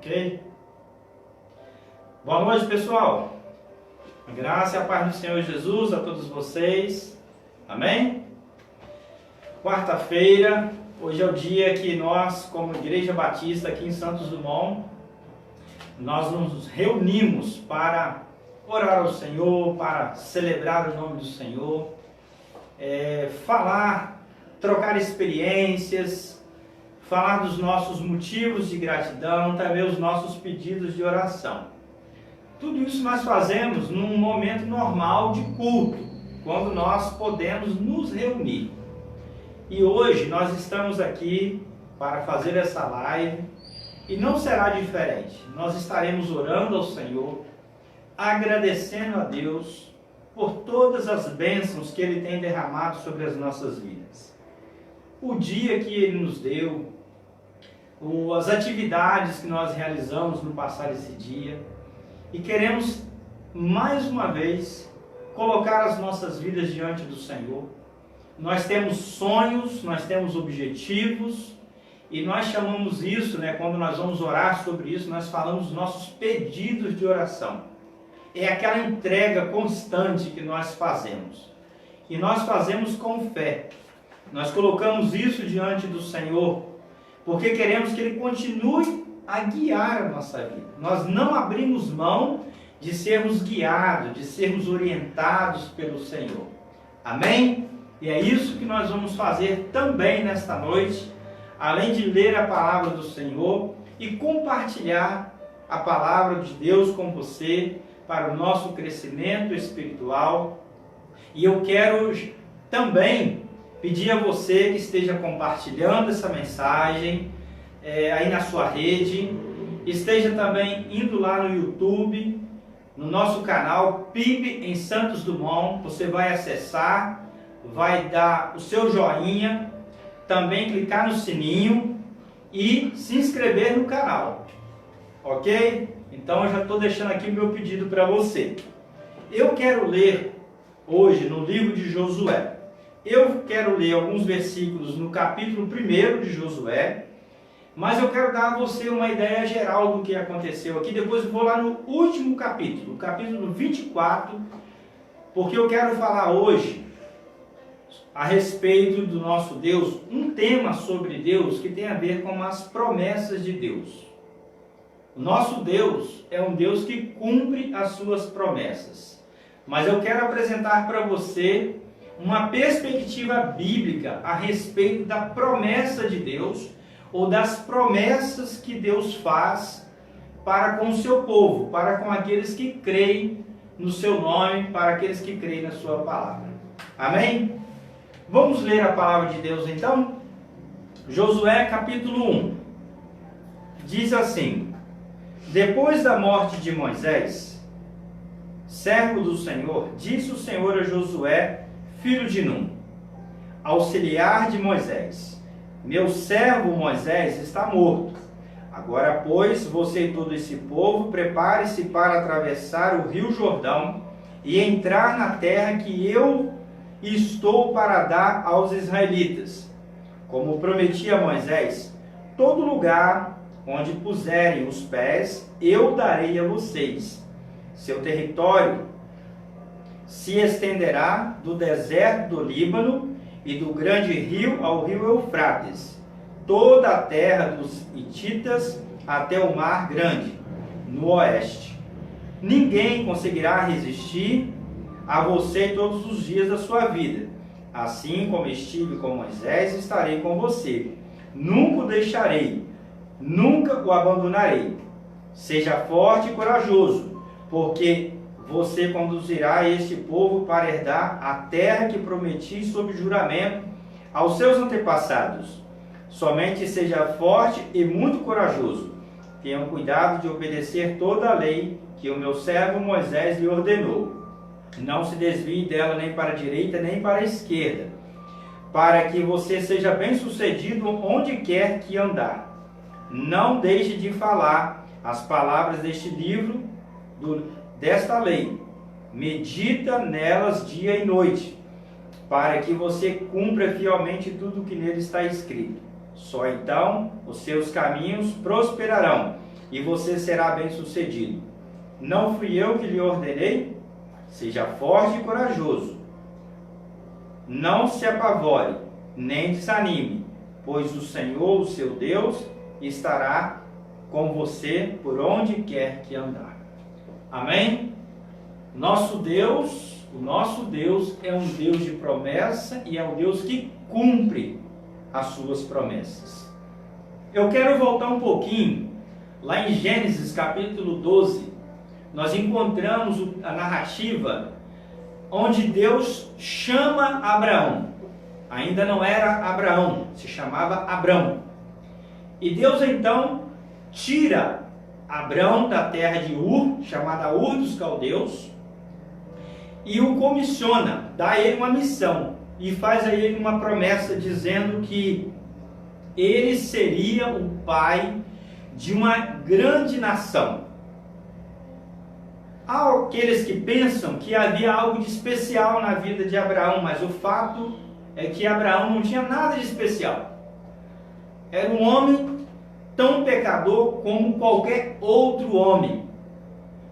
Ok? Boa noite, pessoal. A graça e a paz do Senhor Jesus a todos vocês. Amém? Quarta-feira, hoje é o dia que nós, como Igreja Batista aqui em Santos Dumont, nós nos reunimos para orar ao Senhor, para celebrar o nome do Senhor, falar, trocar experiências, falar dos nossos motivos de gratidão, também os nossos pedidos de oração. Tudo isso nós fazemos num momento normal de culto, quando nós podemos nos reunir. E hoje nós estamos aqui para fazer essa live e não será diferente. Nós estaremos orando ao Senhor, agradecendo a Deus por todas as bênçãos que Ele tem derramado sobre as nossas vidas. O dia que Ele nos deu, as atividades que nós realizamos no passar esse dia, e queremos mais uma vez colocar as nossas vidas diante do Senhor. Nós temos sonhos, nós temos objetivos, e nós chamamos isso, quando nós vamos orar sobre isso, nós falamos dos nossos pedidos de oração. É aquela entrega constante que nós fazemos. E nós fazemos com fé. Nós colocamos isso diante do Senhor, porque queremos que Ele continue a guiar a nossa vida. Nós não abrimos mão de sermos guiados, de sermos orientados pelo Senhor. Amém? E é isso que nós vamos fazer também nesta noite, além de ler a palavra do Senhor e compartilhar a palavra de Deus com você para o nosso crescimento espiritual. E eu quero também pedir a você que esteja compartilhando essa mensagem aí na sua rede, esteja também indo lá no YouTube, no nosso canal PIB em Santos Dumont. Você vai acessar, vai dar o seu joinha, também clicar no sininho e se inscrever no canal, ok? Então eu já estou deixando aqui o meu pedido para você. Eu quero ler hoje no livro de Josué. Eu quero ler alguns versículos no capítulo 1 de Josué, mas eu quero dar a você uma ideia geral do que aconteceu aqui. Depois eu vou lá no último capítulo, o capítulo 24, porque eu quero falar hoje a respeito do nosso Deus, um tema sobre Deus que tem a ver com as promessas de Deus. O nosso Deus é um Deus que cumpre as suas promessas. Mas eu quero apresentar para você uma perspectiva bíblica a respeito da promessa de Deus, ou das promessas que Deus faz para com o seu povo, para com aqueles que creem no seu nome, para aqueles que creem na sua palavra. Amém? Vamos ler a palavra de Deus então? Josué capítulo 1. Diz assim: depois da morte de Moisés, servo do Senhor, disse o Senhor a Josué, filho de Num, auxiliar de Moisés: meu servo Moisés está morto. Agora, pois, você e todo esse povo, prepare-se para atravessar o rio Jordão e entrar na terra que eu estou para dar aos israelitas. Como prometi a Moisés, todo lugar onde puserem os pés, eu darei a vocês. Seu território se estenderá do deserto do Líbano e do grande rio ao rio Eufrates, toda a terra dos hititas até o mar grande, no oeste. Ninguém conseguirá resistir a você todos os dias da sua vida. Assim como estive com Moisés, estarei com você. Nunca o deixarei, nunca o abandonarei. Seja forte e corajoso, porque você conduzirá este povo para herdar a terra que prometi sob juramento aos seus antepassados. Somente seja forte e muito corajoso. Tenham cuidado de obedecer toda a lei que o meu servo Moisés lhe ordenou. Não se desvie dela nem para a direita nem para a esquerda, para que você seja bem-sucedido onde quer que andar. Não deixe de falar as palavras deste livro, desta lei. Medita nelas dia e noite, para que você cumpra fielmente tudo o que nele está escrito. Só então os seus caminhos prosperarão e você será bem-sucedido. Não fui eu que lhe ordenei? Seja forte e corajoso. Não se apavore, nem desanime, pois o Senhor, o seu Deus, estará com você por onde quer que andar. Amém? O nosso Deus é um Deus de promessa e é um Deus que cumpre as suas promessas. Eu quero voltar um pouquinho, lá em Gênesis capítulo 12, nós encontramos a narrativa onde Deus chama Abraão. Ainda não era Abraão, se chamava Abrão. E Deus então tira Abrão da terra de Ur, chamada Ur dos Caldeus, e o comissiona, dá a ele uma missão e faz a ele uma promessa dizendo que ele seria o pai de uma grande nação. Há aqueles que pensam que havia algo de especial na vida de Abraão, mas o fato é que Abraão não tinha nada de especial. Era um homem tão pecador como qualquer outro homem.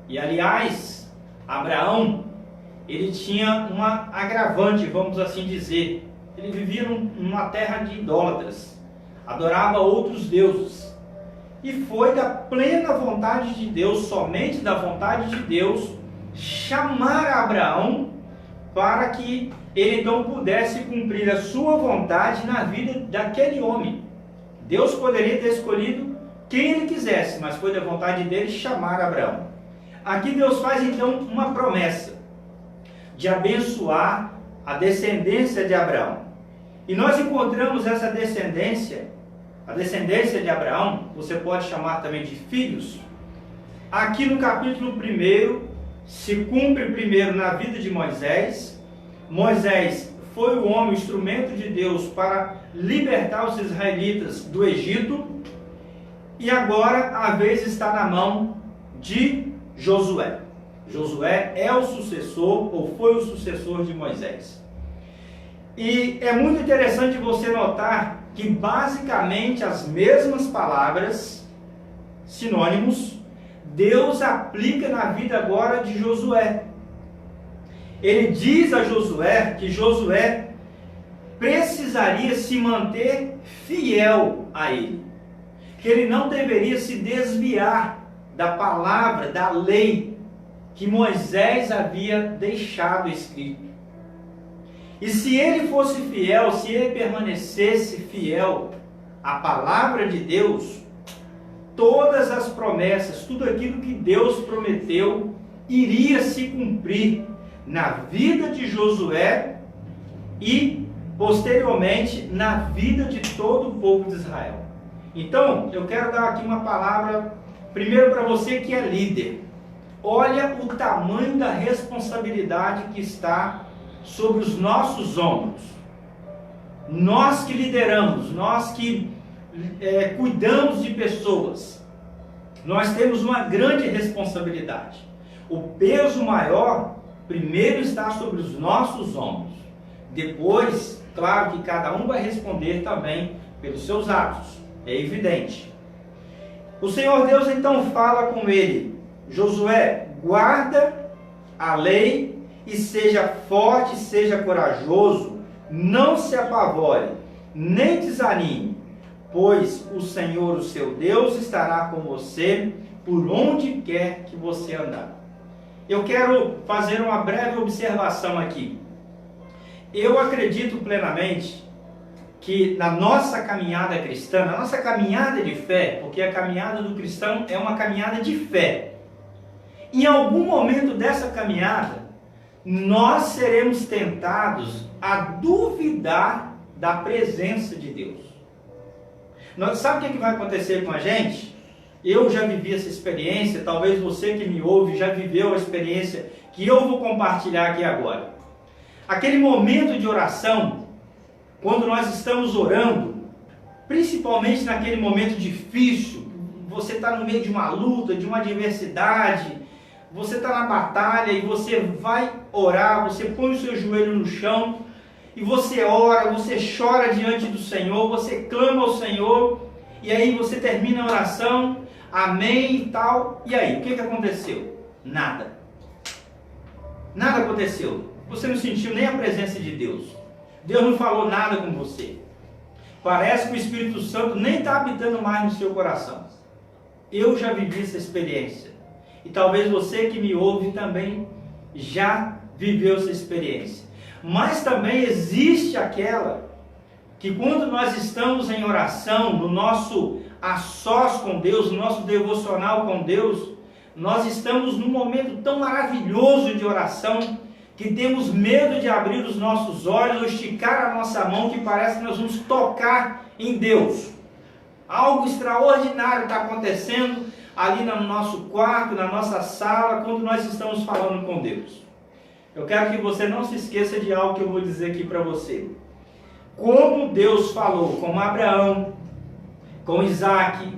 E aliás, Abraão, ele tinha uma agravante, vamos assim dizer. Ele vivia numa terra de idólatras, adorava outros deuses. E foi da plena vontade de Deus, somente da vontade de Deus, chamar Abraão para que ele então pudesse cumprir a sua vontade na vida daquele homem. Deus poderia ter escolhido quem ele quisesse, mas foi da vontade dele chamar Abraão. Aqui Deus faz então uma promessa de abençoar a descendência de Abraão. E nós encontramos essa descendência, a descendência de Abraão, você pode chamar também de filhos. Aqui no capítulo 1, se cumpre primeiro na vida de Moisés. Moisés foi o homem, o instrumento de Deus para libertar os israelitas do Egito. E agora a vez está na mão de Josué. Josué é o sucessor, ou foi o sucessor de Moisés. E é muito interessante você notar que basicamente as mesmas palavras, sinônimos, Deus aplica na vida agora de Josué. Ele diz a Josué que Josué precisaria se manter fiel a ele, que ele não deveria se desviar da palavra, da lei que Moisés havia deixado escrito. E se ele fosse fiel, se ele permanecesse fiel à palavra de Deus, todas as promessas, tudo aquilo que Deus prometeu, iria se cumprir na vida de Josué e, posteriormente, na vida de todo o povo de Israel. Então, eu quero dar aqui uma palavra, primeiro para você que é líder. Olha o tamanho da responsabilidade que está sobre os nossos ombros. Nós que lideramos, nós que cuidamos de pessoas, nós temos uma grande responsabilidade. O peso maior, primeiro está sobre os nossos ombros. Depois, claro que cada um vai responder também pelos seus atos, é evidente. O Senhor Deus então fala com ele: Josué, guarda a lei e seja forte, seja corajoso, não se apavore, nem desanime, pois o Senhor, o seu Deus, estará com você por onde quer que você andar. Eu quero fazer uma breve observação aqui. Eu acredito plenamente que na nossa caminhada cristã, na nossa caminhada de fé, porque a caminhada do cristão é uma caminhada de fé, em algum momento dessa caminhada, nós seremos tentados a duvidar da presença de Deus. Sabe o que vai acontecer com a gente? Eu já vivi essa experiência, talvez você que me ouve já viveu a experiência que eu vou compartilhar aqui agora. Aquele momento de oração, quando nós estamos orando, principalmente naquele momento difícil, você está no meio de uma luta, de uma adversidade, você está na batalha e você vai orar, você põe o seu joelho no chão e você ora, você chora diante do Senhor, você clama ao Senhor e aí você termina a oração, amém e tal. E aí, o que aconteceu? Nada. Nada aconteceu. Você não sentiu nem a presença de Deus. Deus não falou nada com você. Parece que o Espírito Santo nem está habitando mais no seu coração. Eu já vivi essa experiência. E talvez você que me ouve também já viveu essa experiência. Mas também existe aquela que quando nós estamos em oração, no nosso a sós com Deus, no nosso devocional com Deus, nós estamos num momento tão maravilhoso de oração, que temos medo de abrir os nossos olhos ou esticar a nossa mão, que parece que nós vamos tocar em Deus. Algo extraordinário está acontecendo ali no nosso quarto, na nossa sala, quando nós estamos falando com Deus. Eu quero que você não se esqueça de algo que eu vou dizer aqui para você. Como Deus falou com Abraão, com Isaac,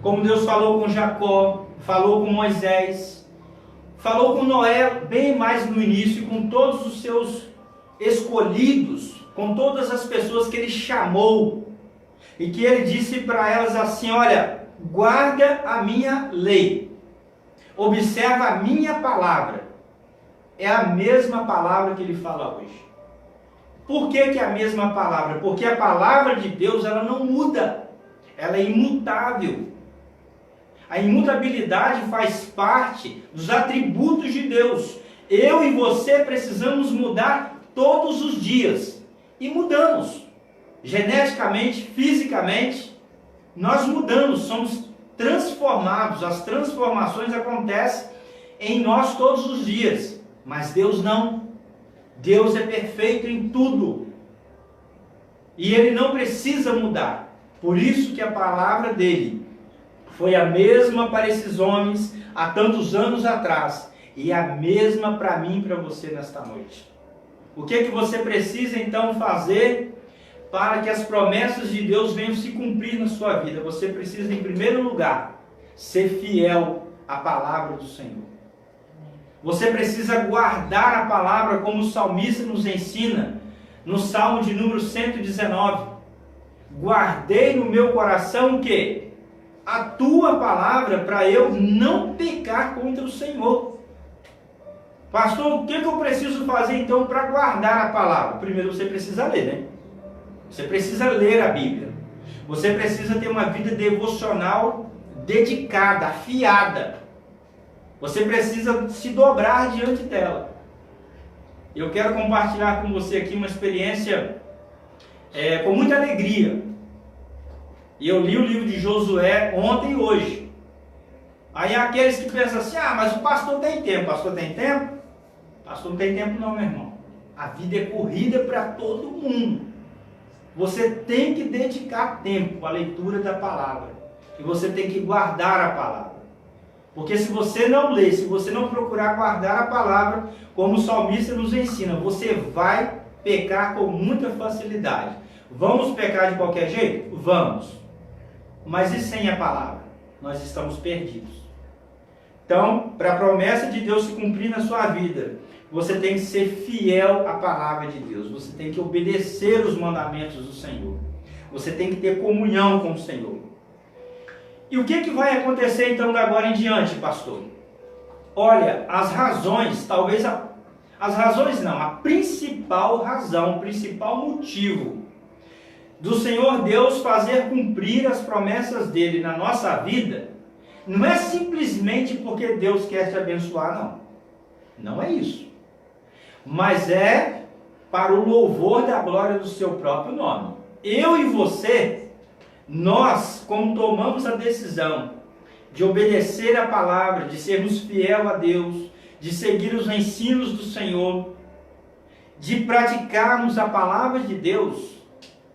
como Deus falou com Jacó, falou com Moisés, falou com Noé bem mais no início, com todos os seus escolhidos, com todas as pessoas que ele chamou, e que ele disse para elas assim: olha, guarda a minha lei, observa a minha palavra. É a mesma palavra que ele fala hoje. Por que é a mesma palavra? Porque a palavra de Deus, ela não muda, ela é imutável. A imutabilidade faz parte dos atributos de Deus. Eu e você precisamos mudar todos os dias. E mudamos. Geneticamente, fisicamente, nós mudamos, somos transformados. As transformações acontecem em nós todos os dias. Mas Deus não. Deus é perfeito em tudo. E Ele não precisa mudar. Por isso que a palavra dele foi a mesma para esses homens há tantos anos atrás, e a mesma para mim e para você nesta noite. O que é que você precisa então fazer para que as promessas de Deus venham se cumprir na sua vida? Você precisa, em primeiro lugar, ser fiel à palavra do Senhor. Você precisa guardar a palavra, como o salmista nos ensina no Salmo de número 119. Guardei no meu coração o quê? A tua palavra, para eu não pecar contra o Senhor. Pastor, o que eu preciso fazer então para guardar a palavra? Primeiro você precisa ler, né? Você precisa ler a Bíblia. Você precisa ter uma vida devocional dedicada, afiada. Você precisa se dobrar diante dela. Eu quero compartilhar com você aqui uma experiência com muita alegria. E eu li o livro de Josué ontem e hoje. Aí há aqueles que pensam assim: ah, mas o pastor tem tempo. Pastor tem tempo? Pastor não tem tempo não, meu irmão. A vida é corrida para todo mundo. Você tem que dedicar tempo à leitura da palavra. E você tem que guardar a palavra. Porque se você não ler, se você não procurar guardar a palavra, como o salmista nos ensina, você vai pecar com muita facilidade. Vamos pecar de qualquer jeito? Vamos. Mas e sem a palavra? Nós estamos perdidos. Então, para a promessa de Deus se cumprir na sua vida, você tem que ser fiel à palavra de Deus. Você tem que obedecer os mandamentos do Senhor. Você tem que ter comunhão com o Senhor. E o que vai acontecer então da agora em diante, pastor? Olha, as razões, talvez as razões não, a principal razão, o principal motivo do Senhor Deus fazer cumprir as promessas dele na nossa vida, não é simplesmente porque Deus quer te abençoar, não. Não é isso. Mas é para o louvor da glória do seu próprio nome. Eu e você, nós, como tomamos a decisão de obedecer a palavra, de sermos fiel a Deus, de seguir os ensinos do Senhor, de praticarmos a palavra de Deus,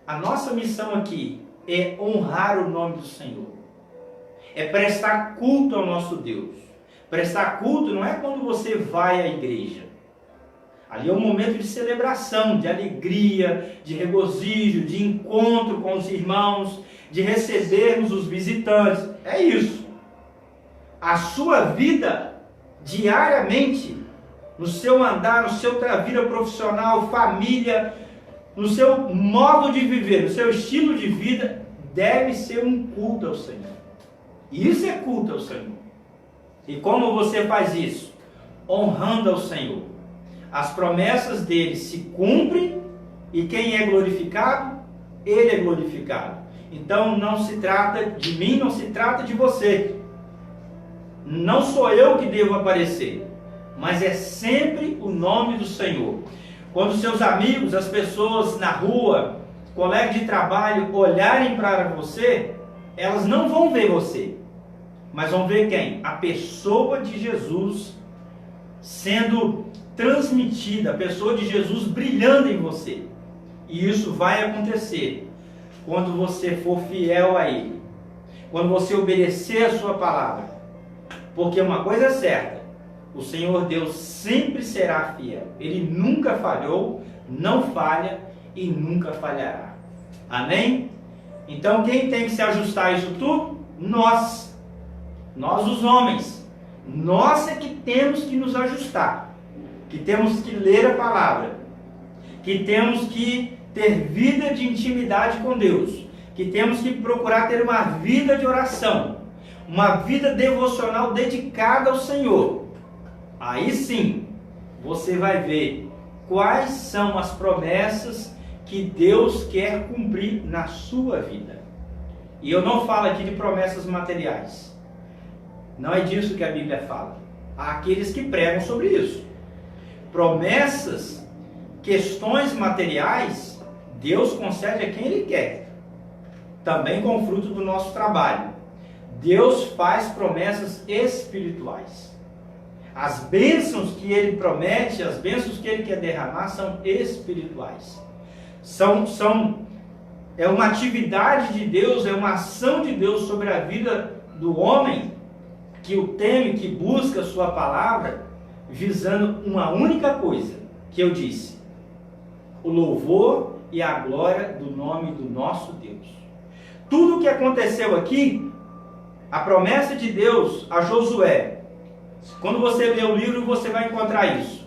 a nossa missão aqui é honrar o nome do Senhor. É prestar culto ao nosso Deus. Prestar culto não é quando você vai à igreja. Ali é um momento de celebração, de alegria, de regozijo, de encontro com os irmãos, de recebermos os visitantes. É isso. A sua vida, diariamente, no seu andar, no seu vida profissional, família, no seu modo de viver, no seu estilo de vida, deve ser um culto ao Senhor. Isso é culto ao Senhor. E como você faz isso? Honrando ao Senhor. As promessas dele se cumprem e quem é glorificado? Ele é glorificado. Então não se trata de mim, não se trata de você. Não sou eu que devo aparecer, mas é sempre o nome do Senhor. Quando seus amigos, as pessoas na rua, colegas de trabalho olharem para você, elas não vão ver você, mas vão ver quem? A pessoa de Jesus sendo transmitida, a pessoa de Jesus brilhando em você. E isso vai acontecer quando você for fiel a Ele, quando você obedecer a sua palavra. Porque uma coisa é certa, o Senhor Deus sempre será fiel. Ele nunca falhou, não falha e nunca falhará. Amém? Então quem tem que se ajustar a isso tudo? Nós os homens. Nós é que temos que nos ajustar, que temos que ler a palavra, que temos que ter vida de intimidade com Deus, que temos que procurar ter uma vida de oração, uma vida devocional dedicada ao Senhor. Aí sim, você vai ver quais são as promessas que Deus quer cumprir na sua vida. E eu não falo aqui de promessas materiais. Não é disso que a Bíblia fala. Há aqueles que pregam sobre isso. Promessas, questões materiais, Deus concede a quem Ele quer. Também com o fruto do nosso trabalho. Deus faz promessas espirituais. As bênçãos que Ele promete, as bênçãos que Ele quer derramar são espirituais. É uma atividade de Deus, é uma ação de Deus sobre a vida do homem que o teme, que busca a sua palavra, visando uma única coisa, que eu disse: o louvor e a glória do nome do nosso Deus. Tudo o que aconteceu aqui, a promessa de Deus a Josué, quando você lê o livro você vai encontrar isso.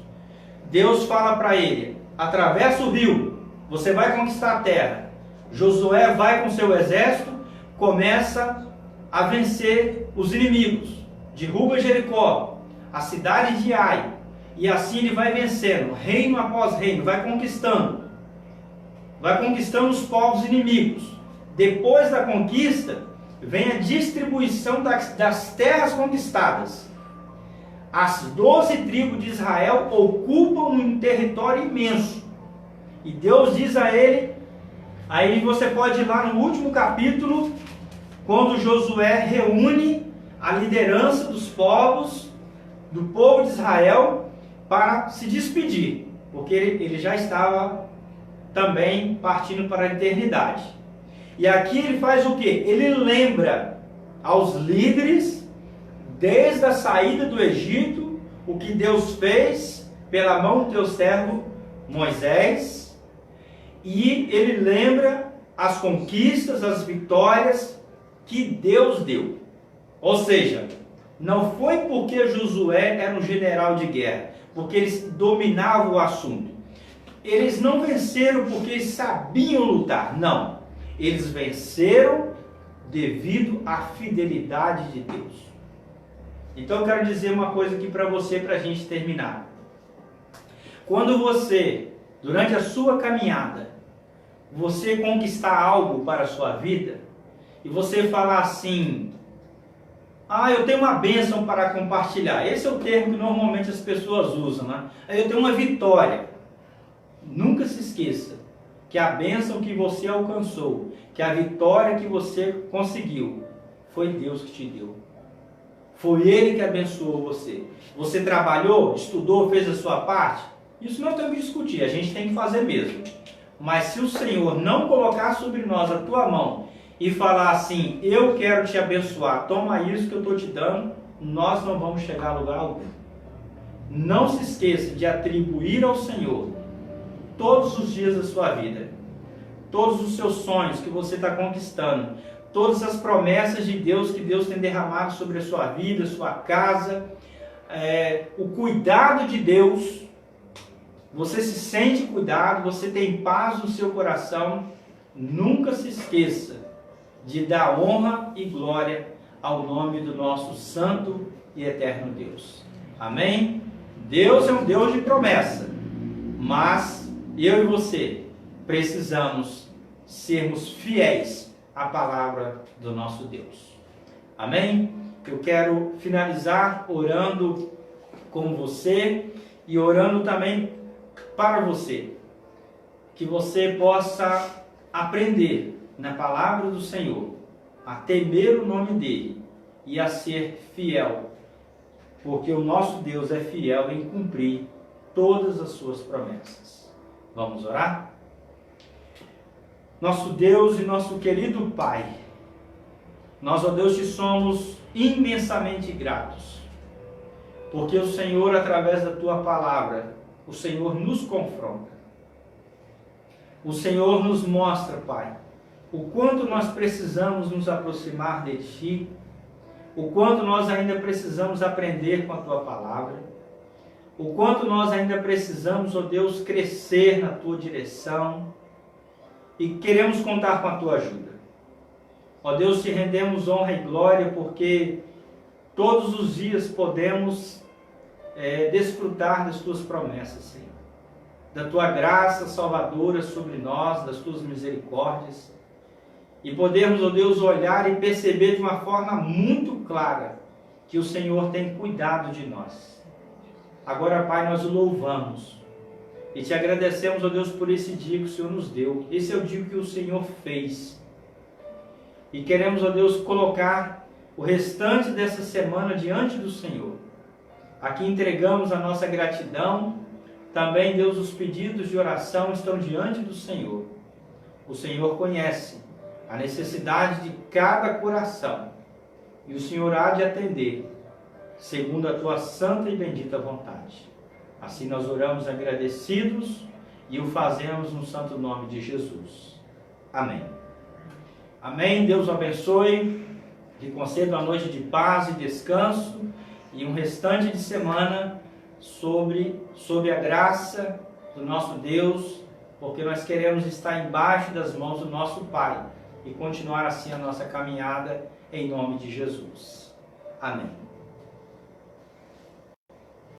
Deus fala para ele: atravessa o rio, você vai conquistar a terra. Josué vai com seu exército, começa a vencer os inimigos, derruba Jericó, a cidade de Ai, e assim ele vai vencendo, reino após reino, vai conquistando os povos inimigos. Depois da conquista, vem a distribuição das terras conquistadas. As 12 tribos de Israel ocupam um território imenso, e Deus diz a ele, aí você pode ir lá no último capítulo, quando Josué reúne a liderança dos povos, do povo de Israel, para se despedir, porque ele já estava também partindo para a eternidade. E aqui ele faz o quê? Ele lembra aos líderes, desde a saída do Egito, o que Deus fez pela mão do teu servo Moisés, e ele lembra as conquistas, as vitórias que Deus deu. Ou seja, não foi porque Josué era um general de guerra, porque eles dominavam o assunto. Eles não venceram porque eles sabiam lutar, não. Eles venceram devido à fidelidade de Deus. Então eu quero dizer uma coisa aqui para você, para a gente terminar. Quando você, durante a sua caminhada, você conquistar algo para a sua vida, e você falar assim: eu tenho uma bênção para compartilhar. Esse é o termo que normalmente as pessoas usam, né? Eu tenho uma vitória. Nunca se esqueça que a bênção que você alcançou, que a vitória que você conseguiu, foi Deus que te deu. Foi Ele que abençoou você. Você trabalhou, estudou, fez a sua parte? Isso não tem que discutir, a gente tem que fazer mesmo. Mas se o Senhor não colocar sobre nós a tua mão e falar assim: eu quero te abençoar, toma isso que eu estou te dando, nós não vamos chegar a lugar algum. Não se esqueça de atribuir ao Senhor todos os dias da sua vida, todos os seus sonhos que você está conquistando, todas as promessas de Deus que Deus tem derramado sobre a sua vida, sua casa, o cuidado de Deus. Você se sente cuidado, você tem paz no seu coração. Nunca se esqueça de dar honra e glória ao nome do nosso santo e eterno Deus. Amém? Deus é um Deus de promessa, mas eu e você precisamos sermos fiéis à palavra do nosso Deus. Amém? Eu quero finalizar orando com você e orando também para você, que você possa aprender na palavra do Senhor a temer o nome dele e a ser fiel, porque o nosso Deus é fiel em cumprir todas as suas promessas. Vamos orar? Nosso Deus e nosso querido Pai, nós, ó Deus, te somos imensamente gratos, porque o Senhor, através da tua palavra, o Senhor nos confronta. O Senhor nos mostra, Pai, o quanto nós precisamos nos aproximar de Ti, o quanto nós ainda precisamos aprender com a Tua palavra, o quanto nós ainda precisamos, ó Deus, crescer na Tua direção e queremos contar com a Tua ajuda. Ó Deus, te rendemos honra e glória porque todos os dias podemos desfrutar das Tuas promessas, Senhor, da Tua graça salvadora sobre nós, das Tuas misericórdias, e podermos, ó Deus, olhar e perceber de uma forma muito clara que o Senhor tem cuidado de nós. Agora, Pai, nós o louvamos e te agradecemos, ó Deus, por esse dia que o Senhor nos deu. Esse é o dia que o Senhor fez. E queremos, ó Deus, colocar o restante dessa semana diante do Senhor. Aqui entregamos a nossa gratidão. Também, Deus, os pedidos de oração estão diante do Senhor. O Senhor conhece a necessidade de cada coração e o Senhor há de atender, segundo a Tua santa e bendita vontade. Assim nós oramos agradecidos e o fazemos no santo nome de Jesus. Amém. Amém. Deus o abençoe, lhe conceda uma noite de paz e descanso e um restante de semana sob a graça do nosso Deus, porque nós queremos estar embaixo das mãos do nosso Pai e continuar assim a nossa caminhada em nome de Jesus. Amém.